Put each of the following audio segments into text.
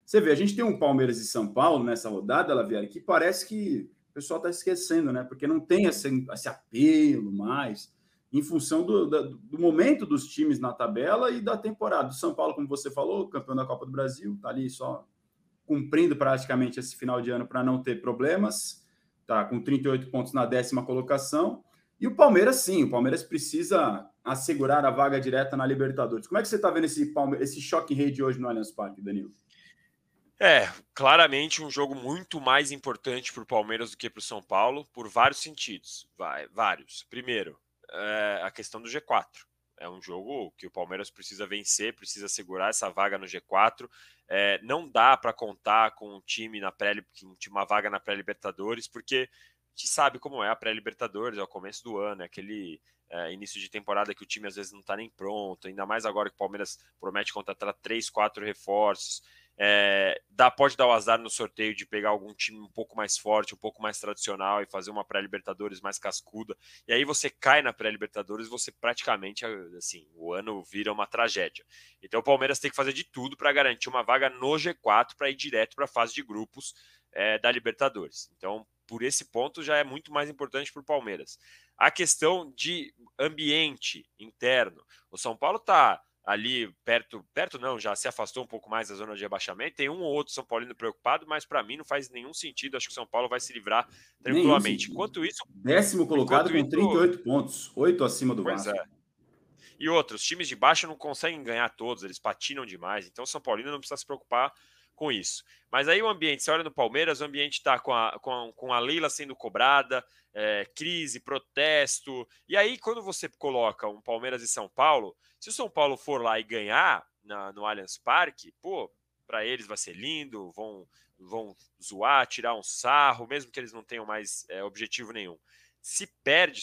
Você vê, a gente tem um Palmeiras e São Paulo nessa rodada, Lavieri, que parece que o pessoal está esquecendo, né? Porque não tem esse apelo mais, em função do momento dos times na tabela e da temporada. O São Paulo, como você falou, campeão da Copa do Brasil, está ali só cumprindo praticamente esse final de ano para não ter problemas, tá com 38 pontos na 10ª colocação. E o Palmeiras, sim, o Palmeiras precisa assegurar a vaga direta na Libertadores. Como é que você está vendo esse choque em rede hoje no Allianz Parque, Danilo? Claramente um jogo muito mais importante para o Palmeiras do que para o São Paulo, por vários sentidos. Vários. Primeiro, a questão do G4. É um jogo que o Palmeiras precisa vencer, precisa segurar essa vaga no G4. Não dá para contar com um time uma vaga na pré-Libertadores, porque a gente sabe como é a pré-Libertadores, é o começo do ano, é aquele início de temporada que o time às vezes não está nem pronto, ainda mais agora que o Palmeiras promete contratar 3, 4 reforços. Pode dar o azar no sorteio de pegar algum time um pouco mais forte, um pouco mais tradicional e fazer uma pré-Libertadores mais cascuda, e aí você cai na pré-Libertadores, você praticamente, assim, o ano vira uma tragédia. Então o Palmeiras tem que fazer de tudo para garantir uma vaga no G4 para ir direto para a fase de grupos da Libertadores. Então, por esse ponto, já é muito mais importante para o Palmeiras. A questão de ambiente interno, o São Paulo está ali perto não, já se afastou um pouco mais da zona de rebaixamento, tem um ou outro São Paulino preocupado, mas para mim não faz nenhum sentido, acho que o São Paulo vai se livrar tranquilamente. Enquanto isso, 10º colocado com 38 pontos, 8 acima do pois Vasco. E outros, times de baixo não conseguem ganhar todos, eles patinam demais, então o São Paulino não precisa se preocupar com isso. Mas aí o ambiente, você olha no Palmeiras, o ambiente está com a Leila sendo cobrada, crise, protesto. E aí, quando você coloca um Palmeiras e São Paulo, se o São Paulo for lá e ganhar no Allianz Parque, pô, para eles vai ser lindo, vão zoar, tirar um sarro, mesmo que eles não tenham mais objetivo nenhum. Se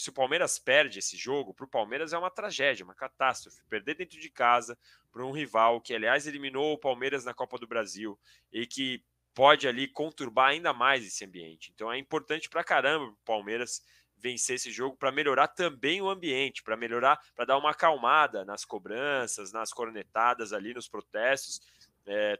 o Palmeiras perde esse jogo, para o Palmeiras é uma tragédia, uma catástrofe. Perder dentro de casa para um rival que, aliás, eliminou o Palmeiras na Copa do Brasil e que pode ali conturbar ainda mais esse ambiente. Então é importante para caramba o Palmeiras vencer esse jogo para melhorar também o ambiente, para melhorar, para dar uma acalmada nas cobranças, nas cornetadas ali, nos protestos.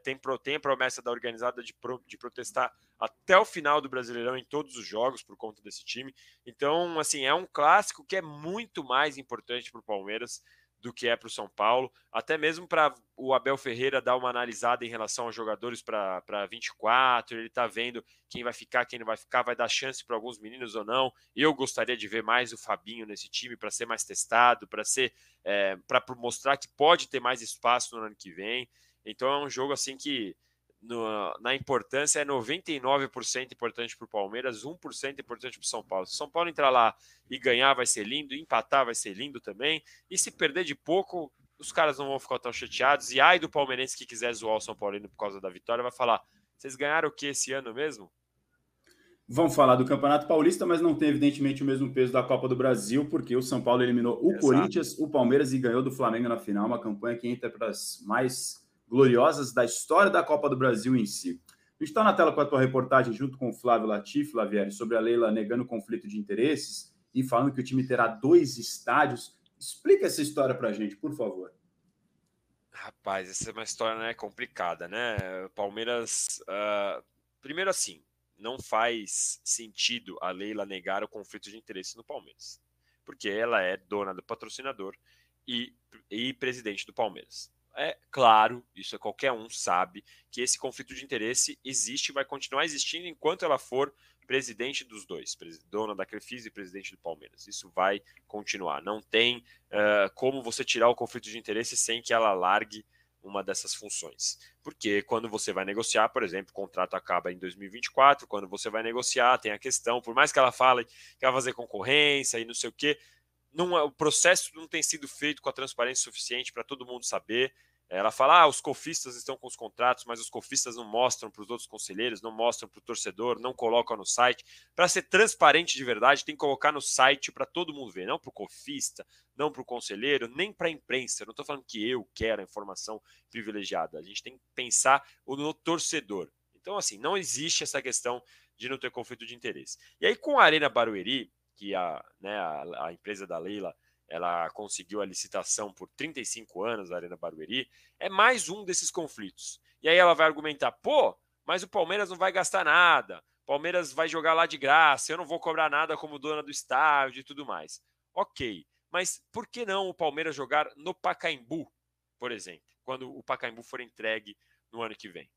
Tem a promessa da organizada de protestar até o final do Brasileirão em todos os jogos por conta desse time. Então, assim, é um clássico que é muito mais importante para o Palmeiras do que é para o São Paulo, até mesmo para o Abel Ferreira dar uma analisada em relação aos jogadores para 24, ele está vendo quem vai ficar, quem não vai ficar, vai dar chance para alguns meninos ou não. Eu gostaria de ver mais o Fabinho nesse time para ser mais testado, para mostrar que pode ter mais espaço no ano que vem. Então é um jogo assim que na importância é 99% importante para o Palmeiras, 1% importante para o São Paulo. Se o São Paulo entrar lá e ganhar vai ser lindo, empatar vai ser lindo também, e se perder de pouco, os caras não vão ficar tão chateados, e ai do palmeirense que quiser zoar o São Paulino por causa da vitória, vai falar, vocês ganharam o que esse ano mesmo? Vamos falar do Campeonato Paulista, mas não tem, evidentemente, o mesmo peso da Copa do Brasil, porque o São Paulo eliminou o Exato. Corinthians, o Palmeiras e ganhou do Flamengo na final, uma campanha que entra para as mais gloriosas da história da Copa do Brasil em si. A gente está na tela com a tua reportagem junto com o Flávio Latif, Lavieri, sobre a Leila negando conflito de interesses e falando que o time terá 2 estádios. Explica essa história para a gente, por favor. Rapaz, essa é uma história, né, complicada, né? Palmeiras, primeiro assim, não faz sentido a Leila negar o conflito de interesse no Palmeiras, porque ela é dona do patrocinador e presidente do Palmeiras. É claro, isso qualquer um sabe, que esse conflito de interesse existe e vai continuar existindo enquanto ela for presidente dos dois, dona da Crefisa e presidente do Palmeiras. Isso vai continuar. Não tem como você tirar o conflito de interesse sem que ela largue uma dessas funções. Porque quando você vai negociar, por exemplo, o contrato acaba em 2024, quando você vai negociar, tem a questão, por mais que ela fale que vai fazer concorrência e não sei o quê, o processo não tem sido feito com a transparência suficiente para todo mundo saber. Ela fala, os cofistas estão com os contratos, mas os cofistas não mostram para os outros conselheiros, não mostram para o torcedor, não colocam no site. Para ser transparente de verdade, tem que colocar no site para todo mundo ver, não para o cofista, não para o conselheiro, nem para a imprensa. Eu não estou falando que eu quero a informação privilegiada. A gente tem que pensar no torcedor. Então, assim, não existe essa questão de não ter conflito de interesse. E aí, com a Arena Barueri, que a empresa da Leila ela conseguiu a licitação por 35 anos da Arena Barueri, é mais um desses conflitos. E aí ela vai argumentar, pô, mas o Palmeiras não vai gastar nada, o Palmeiras vai jogar lá de graça, eu não vou cobrar nada como dona do estádio e tudo mais. Ok, mas por que não o Palmeiras jogar no Pacaembu, por exemplo, quando o Pacaembu for entregue no ano que vem?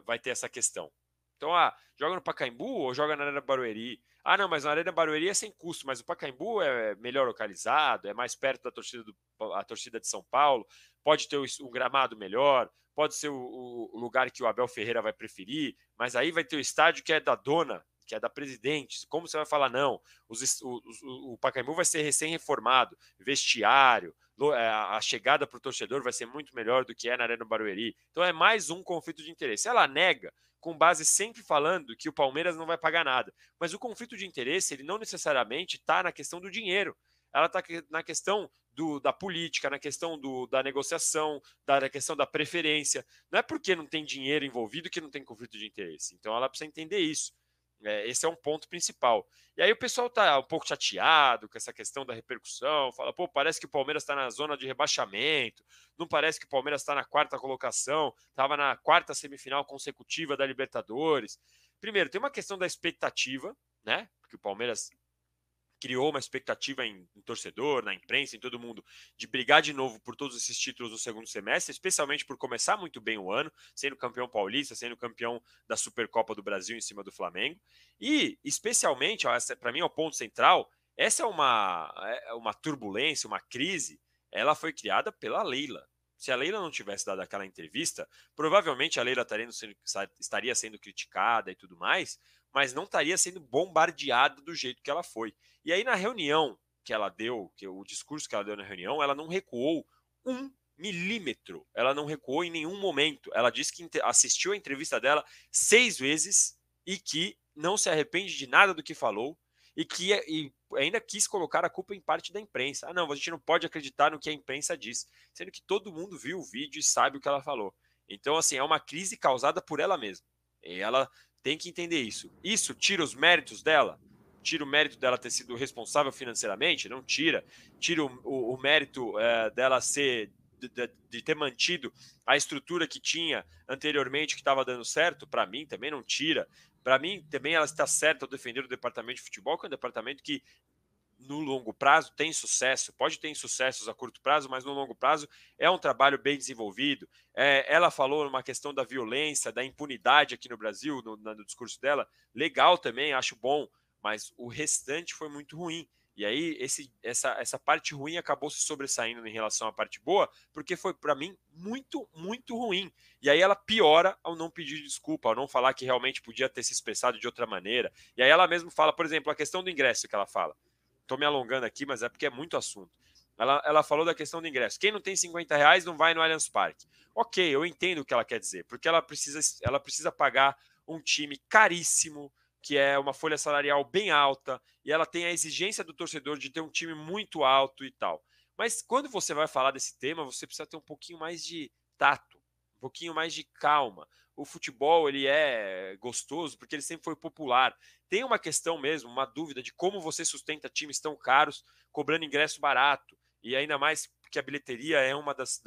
Vai ter essa questão. Então, joga no Pacaembu ou joga na Arena Barueri? Ah, não, mas na Arena Barueri é sem custo, mas o Pacaembu é melhor localizado, é mais perto da a torcida de São Paulo, pode ter um gramado melhor, pode ser o lugar que o Abel Ferreira vai preferir, mas aí vai ter o estádio que é da dona, que é da presidente. Como você vai falar não? O Pacaembu vai ser recém-reformado, vestiário, a chegada para o torcedor vai ser muito melhor do que é na Arena Barueri. Então é mais um conflito de interesse. Ela nega, com base sempre falando que o Palmeiras não vai pagar nada. Mas o conflito de interesse, ele não necessariamente está na questão do dinheiro. Ela está na questão da política, na questão da negociação, na questão da preferência. Não é porque não tem dinheiro envolvido que não tem conflito de interesse. Então ela precisa entender isso. Esse é um ponto principal. E aí o pessoal está um pouco chateado com essa questão da repercussão, fala, pô, parece que o Palmeiras está na zona de rebaixamento, não parece que o Palmeiras está na quarta colocação, estava na quarta semifinal consecutiva da Libertadores. Primeiro, tem uma questão da expectativa, né? Porque o Palmeiras criou uma expectativa em torcedor, na imprensa, em todo mundo, de brigar de novo por todos esses títulos no segundo semestre, especialmente por começar muito bem o ano, sendo campeão paulista, sendo campeão da Supercopa do Brasil em cima do Flamengo. E, especialmente, para mim é o ponto central, essa é uma turbulência, uma crise, ela foi criada pela Leila. Se a Leila não tivesse dado aquela entrevista, provavelmente a Leila estaria sendo criticada e tudo mais, mas não estaria sendo bombardeada do jeito que ela foi. E aí, na reunião que ela deu, o discurso que ela deu na reunião, ela não recuou 1 milímetro. Ela não recuou em nenhum momento. Ela disse que assistiu a entrevista dela 6 vezes e que não se arrepende de nada do que falou e que ainda quis colocar a culpa em parte da imprensa. Ah, não, a gente não pode acreditar no que a imprensa diz, sendo que todo mundo viu o vídeo e sabe o que ela falou. Então, assim, é uma crise causada por ela mesma. E ela tem que entender isso. Isso tira os méritos dela? Tira o mérito dela ter sido responsável financeiramente? Não tira. Tira o mérito dela de ter mantido a estrutura que tinha anteriormente, que estava dando certo? Para mim, também não tira. Para mim, também ela está certa ao defender o departamento de futebol, que é um departamento que, no longo prazo, tem sucesso. Pode ter insucessos a curto prazo, mas no longo prazo é um trabalho bem desenvolvido. Ela falou numa questão da violência, da impunidade aqui no Brasil, no discurso dela. Legal também, acho bom, mas o restante foi muito ruim. E aí essa parte ruim acabou se sobressaindo em relação à parte boa, porque foi, para mim, muito, muito ruim. E aí ela piora ao não pedir desculpa, ao não falar que realmente podia ter se expressado de outra maneira. E aí ela mesma fala, por exemplo, a questão do ingresso que ela fala. Estou me alongando aqui, mas é porque é muito assunto. Ela falou da questão do ingresso. Quem não tem R$ 50 não vai no Allianz Parque. Ok, eu entendo o que ela quer dizer, porque ela precisa pagar um time caríssimo, que é uma folha salarial bem alta, e ela tem a exigência do torcedor de ter um time muito alto e tal. Mas quando você vai falar desse tema, você precisa ter um pouquinho mais de tato, um pouquinho mais de calma. O futebol, ele é gostoso porque ele sempre foi popular. Tem uma questão mesmo, uma dúvida de como você sustenta times tão caros cobrando ingresso barato. E ainda mais que a bilheteria é uma das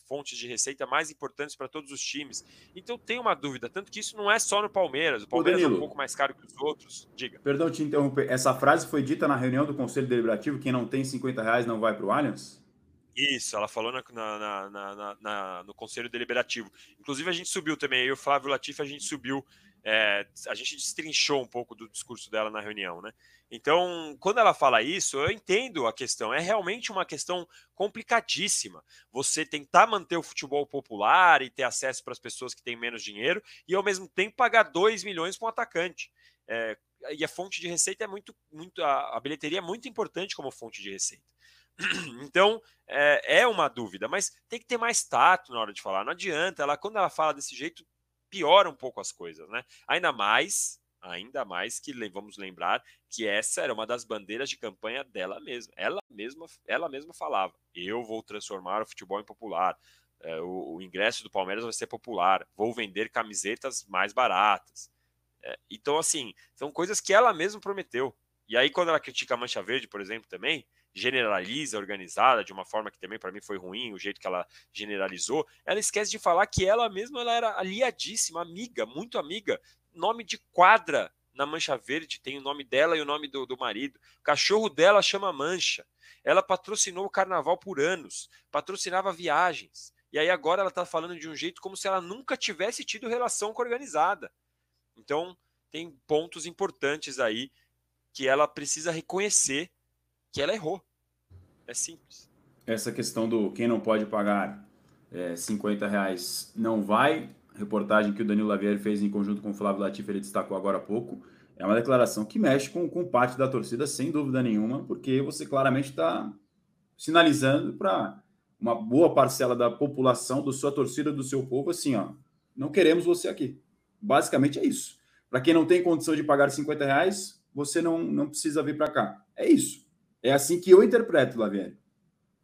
fontes de receita mais importantes para todos os times. Então tem uma dúvida, tanto que isso não é só no Palmeiras. O Palmeiras é um pouco mais caro que os outros. Diga. Perdão te interromper. Essa frase foi dita na reunião do Conselho Deliberativo: quem não tem R$ 50 não vai para o Allianz? Isso, ela falou no Conselho Deliberativo. Inclusive, a gente subiu também, eu e o Flávio Latifi, a gente subiu, a gente destrinchou um pouco do discurso dela na reunião, né? Então, quando ela fala isso, eu entendo a questão. É realmente uma questão complicadíssima. Você tentar manter o futebol popular e ter acesso para as pessoas que têm menos dinheiro e, ao mesmo tempo, pagar 2 milhões para um atacante. E a fonte de receita é a bilheteria é muito importante como fonte de receita. Então, é uma dúvida, mas tem que ter mais tato na hora de falar. Não adianta, quando ela fala desse jeito, piora um pouco as coisas, né? Ainda mais que vamos lembrar que essa era uma das bandeiras de campanha dela mesma. Ela mesma falava: eu vou transformar o futebol em popular. O ingresso do Palmeiras vai ser popular. Vou vender camisetas mais baratas. Então, assim, são coisas que ela mesma prometeu. E aí, quando ela critica a Mancha Verde, por exemplo, também, generaliza a organizada de uma forma que também para mim foi ruim, o jeito que ela generalizou, ela esquece de falar que ela mesma ela era aliadíssima, amiga, muito amiga, nome de quadra na Mancha Verde, tem o nome dela e o nome do marido, o cachorro dela chama Mancha, ela patrocinou o carnaval por anos, patrocinava viagens, e aí agora ela está falando de um jeito como se ela nunca tivesse tido relação com a organizada. Então, tem pontos importantes aí que ela precisa reconhecer que ela errou. É simples. Essa questão do quem não pode pagar R$50 não vai, reportagem que o Danilo Lavieri fez em conjunto com o Flávio Latifi, ele destacou agora há pouco, é uma declaração que mexe com parte da torcida, sem dúvida nenhuma, porque você claramente está sinalizando para uma boa parcela da população, da sua torcida, do seu povo, assim, ó, não queremos você aqui. Basicamente é isso. Para quem não tem condição de pagar R$50, você não precisa vir para cá. É isso. É assim que eu interpreto, Lavieri.